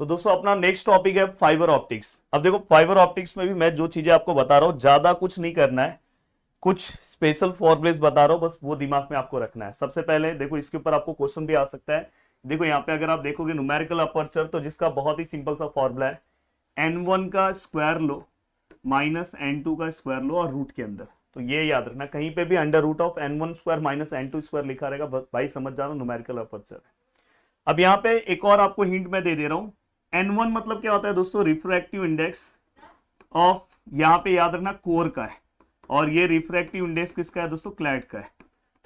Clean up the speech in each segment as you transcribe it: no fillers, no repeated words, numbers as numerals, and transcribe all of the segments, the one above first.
तो दोस्तों अपना नेक्स्ट टॉपिक है फाइबर ऑप्टिक्स। अब देखो फाइबर ऑप्टिक्स में भी मैं जो चीजें आपको बता रहा हूँ ज्यादा कुछ नहीं करना है, कुछ स्पेशल फॉर्मुलेस बता रहा हूँ, बस वो दिमाग में आपको रखना है। सबसे पहले देखो इसके ऊपर आपको क्वेश्चन भी आ सकता है। देखो यहाँ पे अगर आप देखोगे न्यूमेरिकल अपर्चर, तो जिसका बहुत ही सिंपल सा फॉर्मूला है n1 का स्क्वायर लो माइनस n2 का स्क्वायर लो और रूट के अंदर। तो ये याद रखना, कहीं पे भी under root of n1 square minus n2 square लिखा रहेगा, भाई समझ जाना न्यूमेरिकल अपर्चर है। अब यहाँ पे एक और आपको हिंट मैं दे रहा हूँ। n1 मतलब क्या होता है दोस्तों, रिफ्रैक्टिव इंडेक्स ऑफ, यहाँ पे याद रखना कोर का है, और ये रिफ्रैक्टिव इंडेक्स किसका है दोस्तों, क्लैड का है।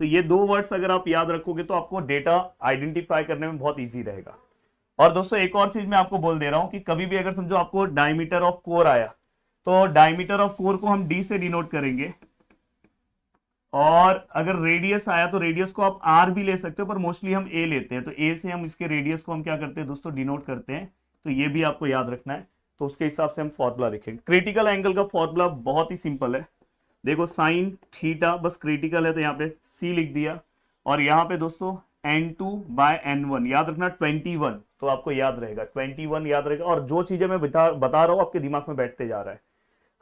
तो ये दो वर्ड्स अगर आप याद रखोगे तो आपको डेटा आइडेंटिफाई करने में बहुत इजी रहेगा। और दोस्तों एक और चीज मैं आपको बोल दे रहा हूं कि कभी भी अगर समझो आपको डायमीटर ऑफ कोर आया, तो डायमीटर ऑफ कोर को हम डी से डिनोट करेंगे, और अगर रेडियस आया तो रेडियस को आप आर भी ले सकते हो, पर मोस्टली हम ए लेते हैं। तो ए से हम इसके रेडियस को हम क्या करते हैं दोस्तों, डिनोट करते हैं। तो ये भी आपको याद रखना है, तो उसके हिसाब से हम फॉर्मूला लिखेंगे। क्रिटिकल एंगल का फॉर्मूला बहुत ही सिंपल है। देखो साइन थीटा, बस क्रिटिकल है तो यहाँ पे सी लिख दिया, और यहाँ पे दोस्तों n2 बाय n1 याद रखना 21, तो आपको याद रहेगा 21 याद रहेगा। और जो चीजें मैं बता रहा हूँ आपके दिमाग में बैठते जा रहा है।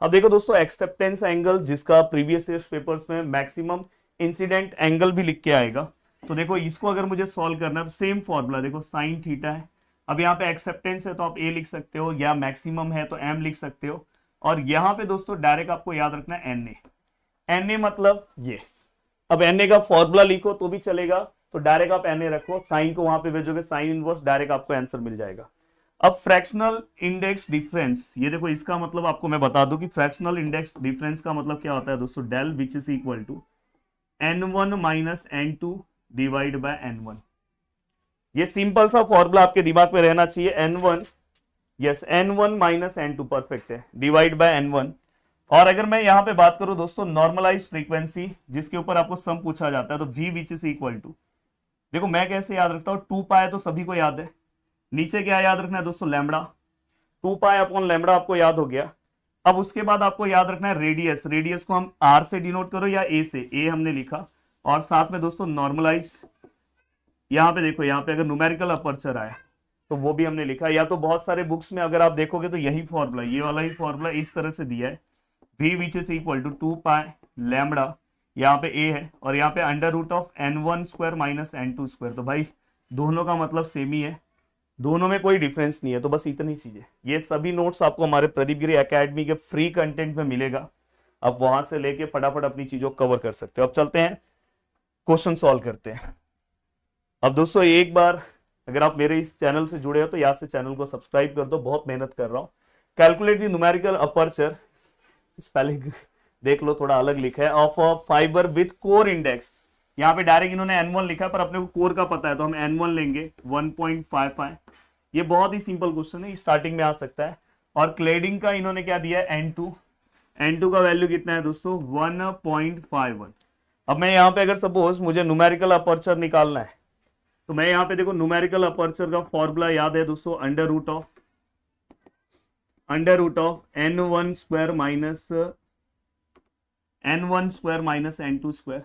अब देखो दोस्तों एक्सेप्टेंस एंगल, जिसका प्रीवियस ईयर पेपर्स में मैक्सिमम इंसिडेंट एंगल भी लिख के आएगा, तो देखो इसको अगर मुझे सॉल्व करना है तो सेम फॉर्मूला, देखो साइन थीटा है। अब यहाँ पे एक्सेप्टेंस है तो आप ए लिख सकते हो, या मैक्सिमम है तो एम लिख सकते हो, और यहाँ पे दोस्तों डायरेक्ट आपको याद रखना है एन ए। एन ए मतलब ये, अब एन ए का फॉर्मूला लिखो तो भी चलेगा, तो डायरेक्ट आप एन ए रखो, साइन को वहां पे भेजोगे साइन इनवर्स, डायरेक्ट आपको आंसर मिल जाएगा। अब फ्रैक्शनल इंडेक्स डिफरेंस, ये देखो इसका मतलब आपको मैं बता दूं कि फ्रैक्शनल इंडेक्स डिफरेंस का मतलब क्या होता है दोस्तों, del which is equal to n1 minus n2 divide by n1। ये सिंपल सा फॉर्मूला आपके दिमाग में रहना चाहिए। n1, yes n1 minus n2 perfect है, डिवाइड बाय n1। और अगर मैं यहाँ पे बात करूं दोस्तों नॉर्मलाइज फ्रीक्वेंसी, जिसके ऊपर आपको सम पूछा जाता है, तो v which is equal to, देखो मैं कैसे याद रखता हूँ, 2 पाई तो सभी को याद है, नीचे क्या याद रखना है दोस्तों, लैम्बडा, 2 पाई अपॉन लैम्बडा आपको याद हो गया। अब उसके बाद आपको याद रखना है रेडियस, रेडियस को हम आर से डिनोट करो या ए से, ए हमने लिखा, और साथ में दोस्तों नॉर्मलाइज, यहाँ पे देखो यहाँ पे अगर न्यूमेरिकल अपर्चर आया तो वो भी हमने लिखा, या तो बहुत सारे बुक्स में अगर आप देखोगे तो यही फॉर्मूला, ये वाला ही फॉर्मूला इस तरह से दिया है, v which is equal to 2 pi lambda, यहाँ पे a है, और यहाँ पे under root of n1 square minus n2 square. तो भाई दोनों का मतलब सेम ही है, दोनों में कोई डिफरेंस नहीं है। तो बस इतनी चीजें, ये सभी नोट्स आपको हमारे प्रदीप गिरी एकेडमी के फ्री कंटेंट में मिलेगा, आप वहां से लेके फटाफट अपनी चीजों को कवर कर सकते हो। अब चलते हैं क्वेश्चन सॉल्व करते हैं। अब दोस्तों एक बार अगर आप मेरे इस चैनल से जुड़े हो तो यहाँ से चैनल को सब्सक्राइब कर दो, बहुत मेहनत कर रहा हूँ। Calculate the numerical aperture, spelling देख लो थोड़ा अलग लिखा है, of a fibre with core index. यहाँ पे डायरेक्ट इन्होंने n1 लिखा है, पर अपने को कोर का पता है तो हम n1 लेंगे 1.55। ये बहुत ही सिंपल क्वेश्चन है, स्टार्टिंग में आ सकता है। और क्लेडिंग का इन्होंने क्या दिया है, n2, n2 का वैल्यू कितना है दोस्तों 1.51। अब मैं यहाँ पे अगर सपोज मुझे न्यूमेरिकल अपर्चर निकालना है, तो मैं यहाँ पे देखो न्यूमेरिकल अपर्चर का फॉर्मूला याद है दोस्तों, under root of n1 square minus n2 square.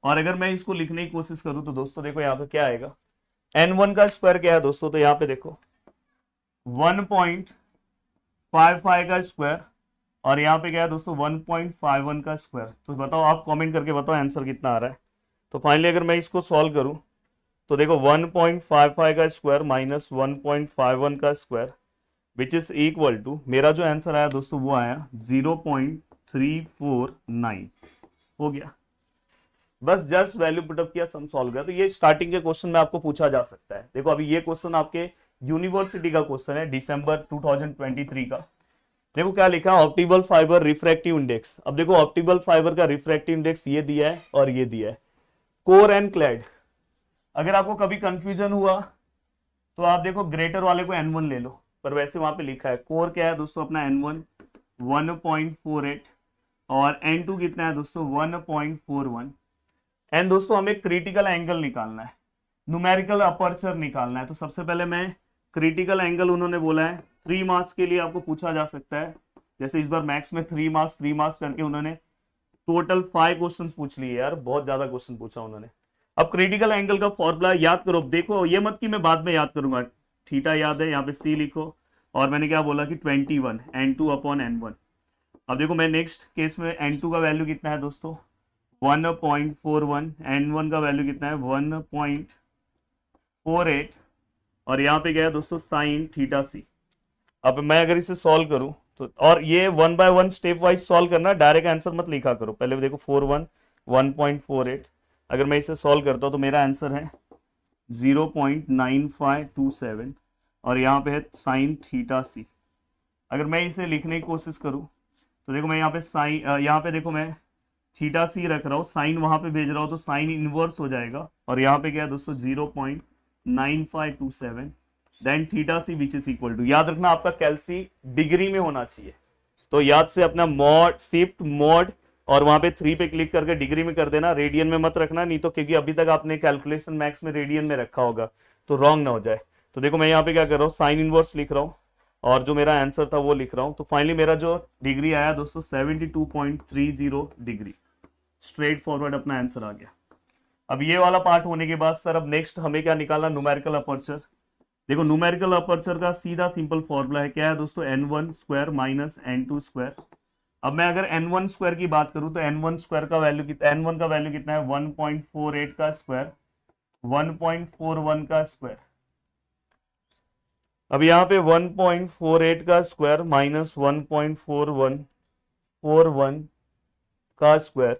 और अगर मैं इसको लिखने की कोशिश करूं तो दोस्तों देखो यहाँ पे क्या आएगा, n1 का स्क्वायर क्या है दोस्तों, तो यहाँ पे देखो 1.55 का स्क्वायर, और यहाँ पे क्या है दोस्तों 1.51 का स्क्वायर। तो बताओ, आप कमेंट करके बताओ आंसर कितना आ रहा है। तो फाइनली अगर मैं इसको सॉल्व करूं तो देखो 1.55 का स्क्वायर माइनस 1.51 का square which is equal to, मेरा जो आंसर आया दोस्तों वो आया 0.349 हो गया। बस जस्ट वैल्यू पुटअप किया, सम सॉल्व किया। तो ये स्टार्टिंग के क्वेश्चन में आपको पूछा जा सकता है। देखो अभी ये क्वेश्चन आपके यूनिवर्सिटी का क्वेश्चन है, दिसंबर 2023 का। देखो क्या लिखा, ऑप्टिकल फाइबर रिफ्रैक्टिव इंडेक्स। अब देखो ऑप्टिकल फाइबर का रिफ्रैक्टिव इंडेक्स ये दिया है और ये दिया है, कोर एंड क्लैड। अगर आपको कभी कंफ्यूजन हुआ तो आप देखो ग्रेटर वाले को n1 ले लो, पर वैसे वहां पे लिखा है कोर क्या है दोस्तों अपना n1 1.48, और n2 कितना है दोस्तों 1.41। एंड दोस्तों हमें क्रिटिकल एंगल निकालना है, न्यूमेरिकल अपर्चर निकालना है। तो सबसे पहले मैं क्रिटिकल एंगल, उन्होंने बोला है 3 मार्क्स के लिए आपको पूछा जा सकता है, जैसे इस बार मैथ्स में 3 मार्क्स करके उन्होंने टोटल 5 क्वेश्चन पूछ लिए यार, बहुत ज्यादा क्वेश्चन पूछा उन्होंने। अब क्रिटिकल एंगल का फॉर्मूला याद करो, देखो ये मत कि मैं बाद में याद करूंगा, थीटा याद है, यहाँ पे सी लिखो, और मैंने क्या बोला कि 21 N2 अपॉन N1। अब देखो मैं नेक्स्ट केस में N2 का वैल्यू कितना है दोस्तों 1.41, N1 का वैल्यू कितना है 1.48, और यहाँ पे क्या है दोस्तों साइन थीटा सी। अब मैं अगर इसे सॉल्व करूं तो, और ये 1 बाय 1 स्टेप वाइज सॉल्व करना, डायरेक्ट आंसर मत लिखा करो, पहले देखो 1.48, अगर मैं इसे सॉल्व करता हूं तो मेरा आंसर है 0.9527, और यहाँ पे है साइन थीटा सी। अगर मैं इसे लिखने की कोशिश करूं तो देखो मैं यहाँ पे साइन, यहाँ पे देखो मैं थीटा सी रख रहा हूँ, साइन वहां पे भेज रहा हूँ तो साइन इनवर्स हो जाएगा, और यहाँ पे क्या है दोस्तों 0.9527, then theta C which is equal to, याद रखना आपका कैल्सी डिग्री में होना चाहिए, तो याद से अपना मॉड शिफ्ट मॉड और वहां पे 3 पे क्लिक करके डिग्री में कर देना, रेडियन में मत रखना, नहीं तो क्योंकि अभी तक आपने कैलकुलेशन मैक्स में रेडियन में रखा होगा तो रॉन्ग ना हो जाए। तो देखो मैं यहाँ पे क्या कर रहा हूँ, साइन इनवर्स लिख रहा हूँ और जो मेरा आंसर था वो लिख रहा हूँ, तो फाइनली मेरा जो डिग्री आया दोस्तों 72.30 डिग्री, स्ट्रेट फॉरवर्ड अपना आंसर आ गया। अब ये वाला पार्ट होने के बाद सर अब नेक्स्ट हमें क्या निकालना, न्यूमेरिकल अपर्चर। देखो न्यूमेरिकल अपर्चर का सीधा सिंपल फॉर्मूला है, क्या है दोस्तों n1 square minus n2 square. अब मैं अगर n1 स्क्वायर की बात करूं तो n1 स्क्वायर का वैल्यू कितना, n1 का वैल्यू कितना है 1.48 का स्क्वायर, 1.41 का स्क्वायर। अब यहाँ पे 1.48 का स्क्वायर माइनस 1.41 का स्क्वायर,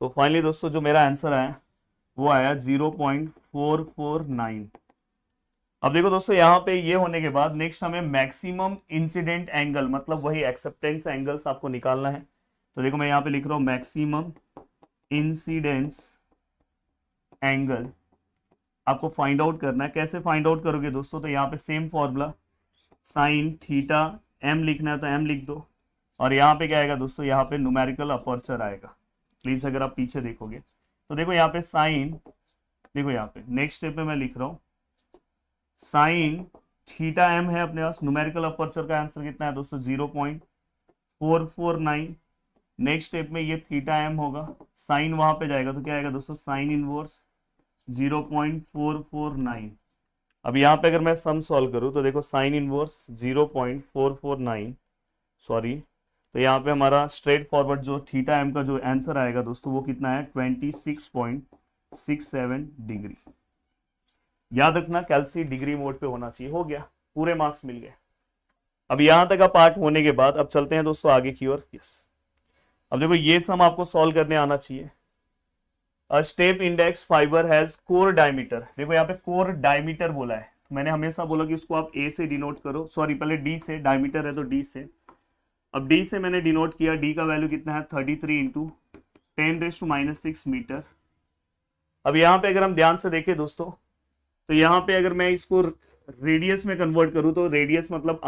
तो फाइनली दोस्तों जो मेरा आंसर आया वो आया 0.449। अब देखो दोस्तों यहाँ पे ये होने के बाद नेक्स्ट हमें मैक्सिमम इंसिडेंट एंगल, मतलब वही एक्सेप्टेंस एंगल्स आपको निकालना है। तो देखो मैं यहाँ पे लिख रहा हूँ मैक्सिमम इंसिडेंस एंगल आपको फाइंड आउट करना है। कैसे फाइंड आउट करोगे दोस्तों, तो यहाँ पे same formula, sine theta M लिखना है तो एम लिख दो, और यहाँ पे क्या आएगा दोस्तों, यहाँ पे न्यूमेरिकल अपर्चर आएगा। प्लीज अगर आप पीछे देखोगे तो देखो यहाँ पे साइन, देखो यहाँ पे नेक्स्ट स्टेप में मैं लिख रहा हूँ साइन थीटा एम है अपने पास, न्यूमेरिकल अपर्चर का आंसर कितना है दोस्तों 0.449। नेक्स्ट स्टेप में ये थीटा एम होगा, साइन वहां पे जाएगा तो क्या आएगा दोस्तों साइन इनवर्स 0.449। अब यहाँ पे अगर मैं सम सॉल्व करूँ तो देखो साइन इनवर्स 0.449, सॉरी, तो यहाँ पे हमारा स्ट्रेट फॉरवर्ड जो थीटा एम का जो आंसर आएगा दोस्तों वो कितना है 26.67 डिग्री। याद रखना कैल्सी डिग्री मोड पे होना चाहिए। हो गया, पूरे मार्क्स मिल गए। अब यहां तक का पार्ट होने के बाद अब चलते हैं दोस्तों आगे की ओर। यस, अब देखो ये सम आपको सॉल्व करने आना चाहिए। A step index fibre has core diameter, देखो यहाँ पे कोर डायमीटर बोला है, तो मैंने हमेशा बोला कि उसको आप ए से डिनोट करो, सॉरी पहले डी से, डायमीटर है तो डी से। अब डी से मैंने डिनोट किया, डी का वैल्यू कितना है 33 इंटू 10⁻⁶ मीटर। अब यहाँ पे अगर हम ध्यान से देखें दोस्तों, तो यहाँ पे अगर मैं इसको रेडियस में कन्वर्ट करूँ तो रेडियस मतलब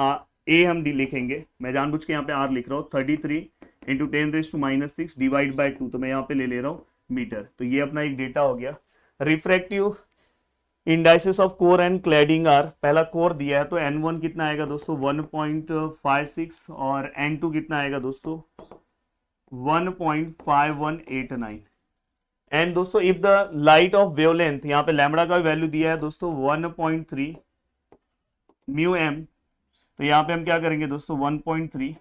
ए हम डी लिखेंगे, मैं जानबूझ के यहाँ पे आर लिख रहा हूँ, 33 इंटू 10⁻⁶ डिवाइड बाई 2, तो मैं यहाँ पे ले रहा हूँ मीटर। तो ये अपना एक डेटा हो गया। Refractive indices of core and cladding are, पहला कोर दिया है तो n1 कितना आएगा दोस्तों 1.56, और n2 कितना आएगा दोस्तों 1.5189। एंड दोस्तों if the light of wavelength, यहाँ पे लैम्बडा का वैल्यू दिया है दोस्तों 1.3 म्यू एम, तो यहाँ पे हम क्या करेंगे दोस्तों 1.3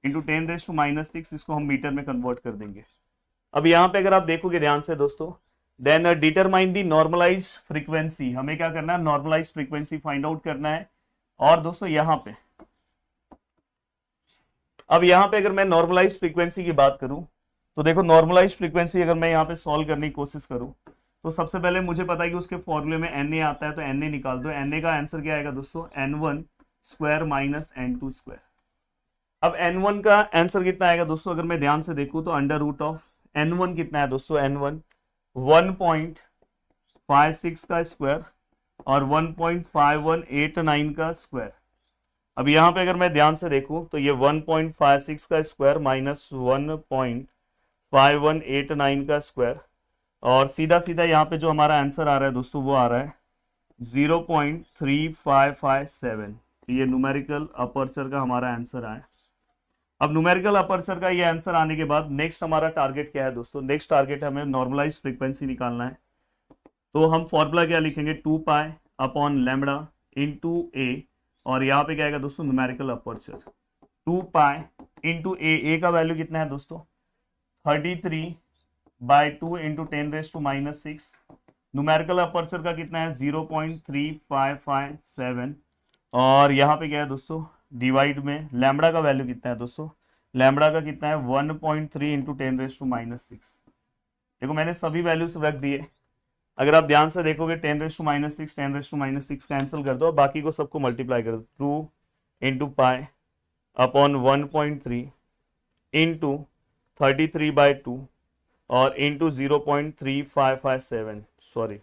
इंटू 10⁻⁶, इसको हम मीटर में कन्वर्ट कर देंगे। अब यहाँ पे अगर आप देखोगे ध्यान से दोस्तों, then determine the normalize frequency, हमें क्या करना है नॉर्मलाइज फ्रीक्वेंसी फाइंड आउट करना है। और दोस्तों यहाँ पे, अब यहाँ पे अगर मैं नॉर्मलाइज फ्रीक्वेंसी की बात करूं तो देखो नॉर्मलाइज फ्रीक्वेंसी अगर मैं यहाँ पे सॉल्व करने की कोशिश करूं तो सबसे पहले मुझे पता है कि उसके फॉर्मूले में Na आता है, तो Na निकाल दो। Na का आंसर क्या आएगा दोस्तों n1 square minus n2 square. अब n1 का आंसर कितना आएगा दोस्तों, अगर मैं ध्यान से देखूं तो अंडर रूट ऑफ n1 कितना है दोस्तों, n1 1.56 का स्क्वायर और 1.5189 का स्क्वायर। अब यहाँ पे अगर मैं ध्यान से देखूं तो ये 1.56 का स्क्वायर माइनस 1.5189 का स्क्वायर, और सीधा सीधा यहाँ पे जो हमारा आंसर आ रहा है दोस्तों वो आ रहा है 0.3557। ये न्यूमेरिकल अपर्चर का हमारा आंसर आया। अब न्यूमेरिकल अपर्चर का ये आंसर आने के बाद नेक्स्ट हमारा टारगेट क्या है दोस्तों, नेक्स्ट टारगेट हमें नॉर्मलाइज फ्रीक्वेंसी निकालना है। तो हम फॉर्मूला क्या लिखेंगे, 2 पाई अपॉन लैम्बडा इंटू ए, और यहाँ पे क्या आएगा दोस्तों न्यूमेरिकल अपर्चर 2 पाई इंटू ए का वैल्यू कितना है दोस्तों 33/2 इंटू 10⁻⁻⁶। न्यूमेरिकल अपर्चर का कितना है 0.3557, और यहाँ पे क्या है दोस्तों डिवाइड में लैम्बडा का वैल्यू कितना है दोस्तों, लैम्बडा का कितना है 1.3 इंटू 10⁻⁻⁶। देखो मैंने सभी वैल्यूज रख दिए, अगर आप ध्यान से देखोगे 10⁻⁻⁶, 10⁻⁻⁶ कैंसिल कर दो और बाकी को सबको मल्टीप्लाई कर दो 2 इंटू पाई अपॉन 1.3 इंटू 33/2 और इंटू 0.3557, सॉरी।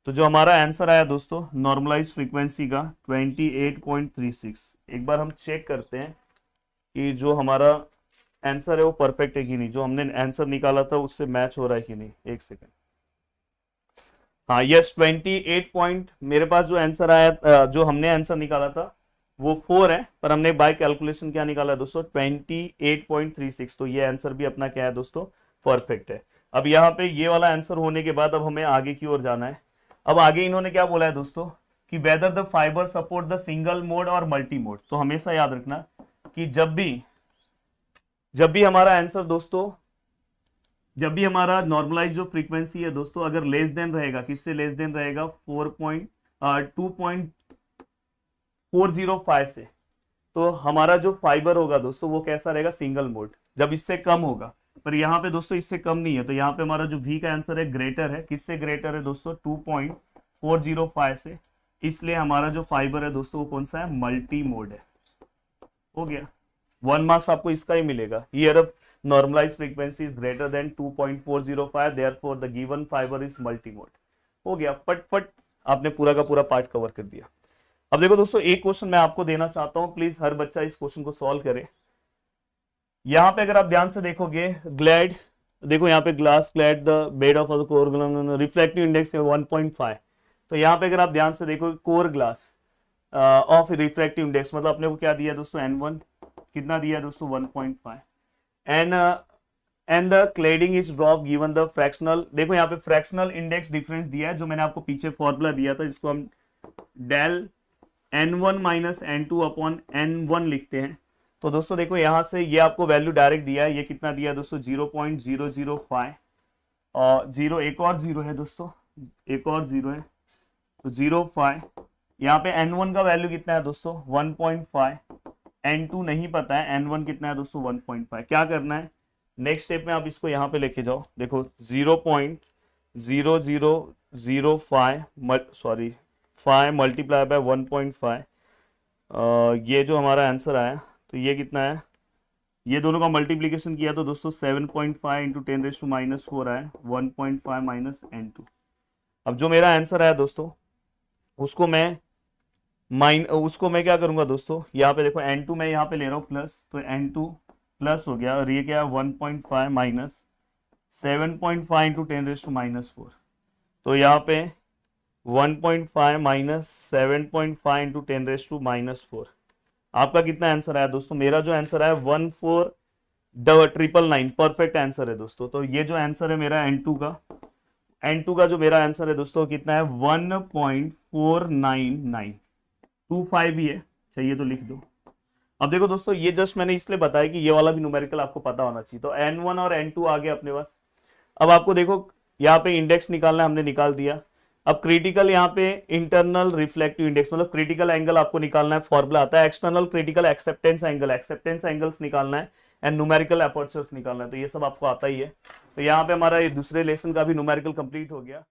तो जो हमारा आंसर आया दोस्तों नॉर्मलाइज फ्रीक्वेंसी का 28.36। एक बार हम चेक करते हैं कि जो हमारा आंसर है वो परफेक्ट है कि नहीं, जो हमने आंसर निकाला था उससे मैच हो रहा है कि नहीं। एक सेकंड, हाँ यस 28 पॉइंट, मेरे पास जो आंसर आया, जो हमने आंसर निकाला था वो 4 है, पर हमने बाय कैलकुलेशन क्या निकाला है दोस्तों 28.36। तो ये आंसर भी अपना क्या है दोस्तों परफेक्ट है। अब यहाँ पे ये वाला आंसर होने के बाद अब हमें आगे की ओर जाना है। अब आगे इन्होंने क्या बोला है दोस्तों कि whether the fibre support the single mode और मल्टी मोड। तो हमेशा याद रखना कि जब भी हमारा आंसर दोस्तों, जब भी हमारा नॉर्मलाइज जो फ्रीक्वेंसी है दोस्तों अगर लेस देन रहेगा, किससे लेस देन रहेगा 2.405 से, तो हमारा जो फाइबर होगा दोस्तों वो कैसा रहेगा सिंगल मोड। जब इससे कम होगा, पर यहाँ पे दोस्तों इससे कम नहीं है, तो यहाँ पे हमारा जो V का आंसर है ग्रेटर है, किससे ग्रेटर है दोस्तों 2.405 से, इसलिए हमारा जो फाइबर है दोस्तों वो कौन सा है मल्टी मोड है। हो गया, 1 मार्क्स आपको इसका ही मिलेगा। Here of normalise frequency is greater than 2.405, therefore the given fibre is multi mode. हो गया, फट आपने पूरा का पूरा पार्ट कवर कर दिया। अब देखो दोस्तों एक क्वेश्चन मैं आपको देना चाहता हूं, प्लीज हर बच्चा इस क्वेश्चन को सॉल्व करे। यहाँ पे अगर आप ध्यान से देखोगे ग्लैड, देखो यहाँ पे glass glad the bed of core reflective index 1.5। तो यहाँ पे अगर आप ध्यान से देखोगे core glass of reflective index मतलब अपने को क्या दिया दोस्तों N1 कितना दिया दोस्तों 1.5 and the cladding is drop given the fractional. देखो यहाँ पे फ्रैक्शनल इंडेक्स डिफरेंस दिया है, जो मैंने आपको पीछे फॉर्मूला दिया था जिसको हम del N1 minus N2 upon N1 लिखते हैं। तो दोस्तों देखो यहाँ से ये आपको वैल्यू डायरेक्ट दिया है, ये कितना दिया है दोस्तों 0.005 और 0 एक और 0 है दोस्तों, एक और 0 है तो 0.5। यहाँ पे N1 का वैल्यू कितना है दोस्तों 1.5, N2 नहीं पता है, N1 कितना है दोस्तों 1.5। क्या करना है नेक्स्ट स्टेप में आप इसको यहाँ पे लेके जाओ, देखो 0.0005 सॉरी 5 मल्टीप्लाई बाय 1.5, ये जो हमारा आंसर आया तो ये कितना है, ये दोनों का मल्टीप्लीकेशन किया तो दोस्तों 7.5 इंटू 10⁻⁴ आया 1.5 माइनस N2। अब जो मेरा आंसर आया दोस्तों उसको मैं क्या करूंगा दोस्तों, यहाँ पे देखो N2 मैं यहाँ पे ले रहा हूँ प्लस, तो N2 प्लस हो गया और ये क्या 1.5 माइनस 7.5 इंटू 10⁻⁴। तो यहाँ पे 1.5 माइनस 7.5 इंटू 10⁻⁴। आपका कितना आंसर आया दोस्तों, मेरा जो आंसर आया 14,999 परफेक्ट आंसर है दोस्तों। तो ये जो आंसर है मेरा N2 का जो मेरा आंसर है दोस्तों कितना है 1.49925 भी है, चाहिए तो लिख दो। अब देखो दोस्तों ये जस्ट मैंने इसलिए बताया कि ये वाला भी न्यूमेरिकल आपको पता होना चाहिए। तो N1 और N2 आ गए अपने पास। अब आपको देखो यहाँ पे इंडेक्स निकालना है, हमने निकाल दिया। अब क्रिटिकल यहाँ पे इंटरनल रिफ्लेक्टिव इंडेक्स मतलब क्रिटिकल एंगल आपको निकालना है, फॉर्मूला आता है एक्सटर्नल क्रिटिकल एक्सेप्टेंस एंगल्स निकालना है एंड न्यूमेरिकल एपर्चर्स निकालना है। तो ये सब आपको आता ही है। तो यहाँ पे हमारा ये दूसरे लेसन का भी न्यूमेरिकल कंप्लीट हो गया।